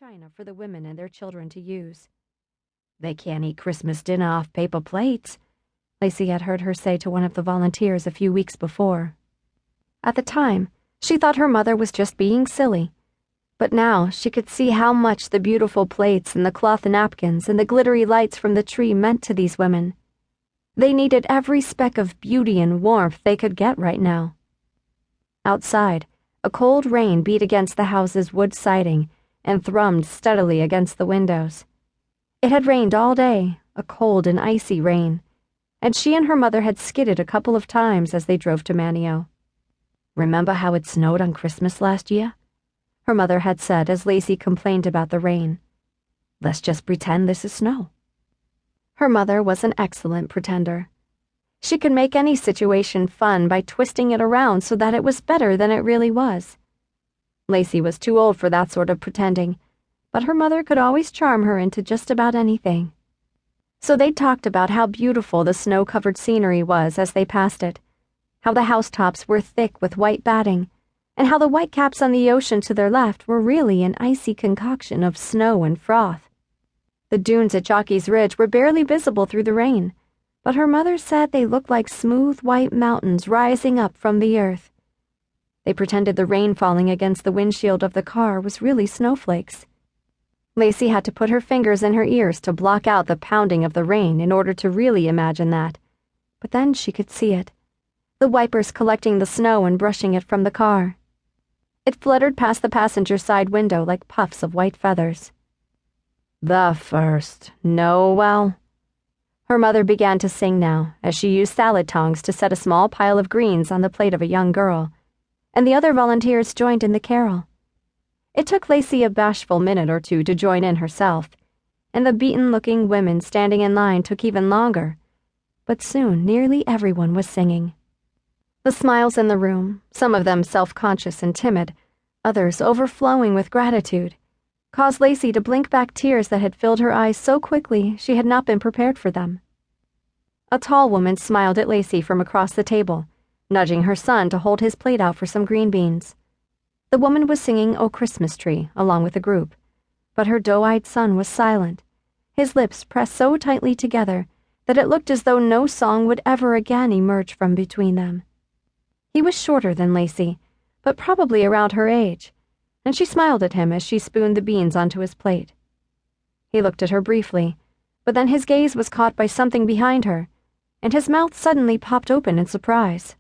china for the women and their children to use. "They can't eat Christmas dinner off paper plates," Lacey had heard her say to one of the volunteers a few weeks before. At the time, she thought her mother was just being silly, but now she could see how much the beautiful plates and the cloth napkins and the glittery lights from the tree meant to these women. They needed every speck of beauty and warmth they could get right now. Outside, a cold rain beat against the house's wood siding and thrummed steadily against the windows. It had rained all day, a cold and icy rain, and she and her mother had skidded a couple of times as they drove to Manio. "Remember how it snowed on Christmas last year?" her mother had said as Lacey complained about the rain. "Let's just pretend this is snow." Her mother was an excellent pretender. She could make any situation fun by twisting it around so that it was better than it really was. Lacey was too old for that sort of pretending, but her mother could always charm her into just about anything. So they talked about how beautiful the snow-covered scenery was as they passed it, how the housetops were thick with white batting, and how the white caps on the ocean to their left were really an icy concoction of snow and froth. The dunes at Jockey's Ridge were barely visible through the rain, but her mother said they looked like smooth white mountains rising up from the earth. They pretended the rain falling against the windshield of the car was really snowflakes. Lacey had to put her fingers in her ears to block out the pounding of the rain in order to really imagine that, but then she could see it, the wipers collecting the snow and brushing it from the car. It fluttered past the passenger side window like puffs of white feathers. "The first Noel." Her mother began to sing now as she used salad tongs to set a small pile of greens on the plate of a young girl, and the other volunteers joined in the carol. It took Lacey a bashful minute or two to join in herself, and the beaten-looking women standing in line took even longer, but soon nearly everyone was singing. The smiles in the room, some of them self-conscious and timid, others overflowing with gratitude, caused Lacey to blink back tears that had filled her eyes so quickly she had not been prepared for them. A tall woman smiled at Lacey from across the table, nudging her son to hold his plate out for some green beans. The woman was singing "O Christmas Tree" along with the group, but her doe-eyed son was silent, his lips pressed so tightly together that it looked as though no song would ever again emerge from between them. He was shorter than Lacey, but probably around her age, and she smiled at him as she spooned the beans onto his plate. He looked at her briefly, but then his gaze was caught by something behind her, and his mouth suddenly popped open in surprise.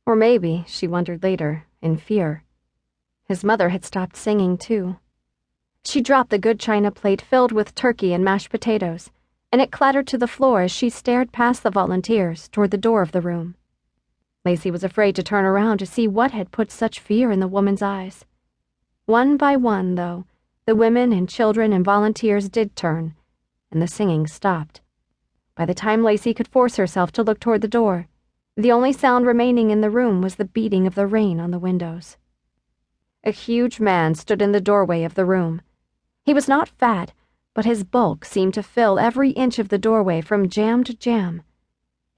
Or maybe, she wondered later, in fear. His mother had stopped singing, too. She dropped the good china plate filled with turkey and mashed potatoes, and it clattered to the floor as she stared past the volunteers toward the door of the room. Lacey was afraid to turn around to see what had put such fear in the woman's eyes. One by one, though, the women and children and volunteers did turn, and the singing stopped. By the time Lacey could force herself to look toward the door, the only sound remaining in the room was the beating of the rain on the windows. A huge man stood in the doorway of the room. He was not fat, but his bulk seemed to fill every inch of the doorway from jamb to jamb.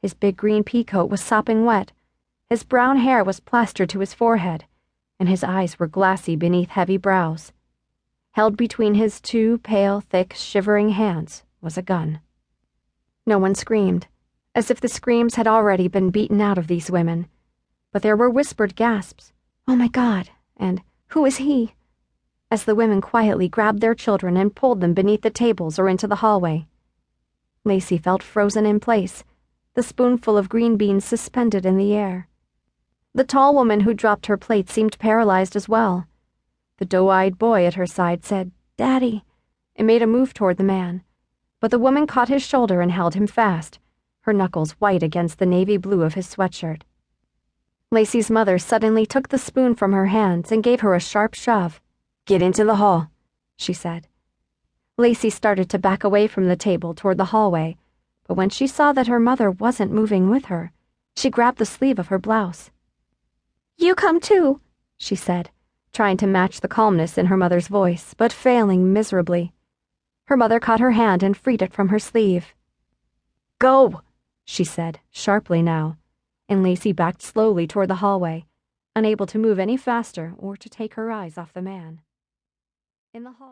His big green peacoat was sopping wet, his brown hair was plastered to his forehead, and his eyes were glassy beneath heavy brows. Held between his two pale, thick, shivering hands was a gun. No one screamed, as if the screams had already been beaten out of these women, but there were whispered gasps, "Oh my God," and "Who is he?" as the women quietly grabbed their children and pulled them beneath the tables or into the hallway. Lacey felt frozen in place, the spoonful of green beans suspended in the air. The tall woman who dropped her plate seemed paralyzed as well. The doe-eyed boy at her side said, "Daddy," and made a move toward the man, but the woman caught his shoulder and held him fast, her knuckles white against the navy blue of his sweatshirt. Lacey's mother suddenly took the spoon from her hands and gave her a sharp shove. "Get into the hall," she said. Lacey started to back away from the table toward the hallway, but when she saw that her mother wasn't moving with her, she grabbed the sleeve of her blouse. "You come too," she said, trying to match the calmness in her mother's voice, but failing miserably. Her mother caught her hand and freed it from her sleeve. "Go," she said, sharply now, and Lacey backed slowly toward the hallway, unable to move any faster or to take her eyes off the man. In the hall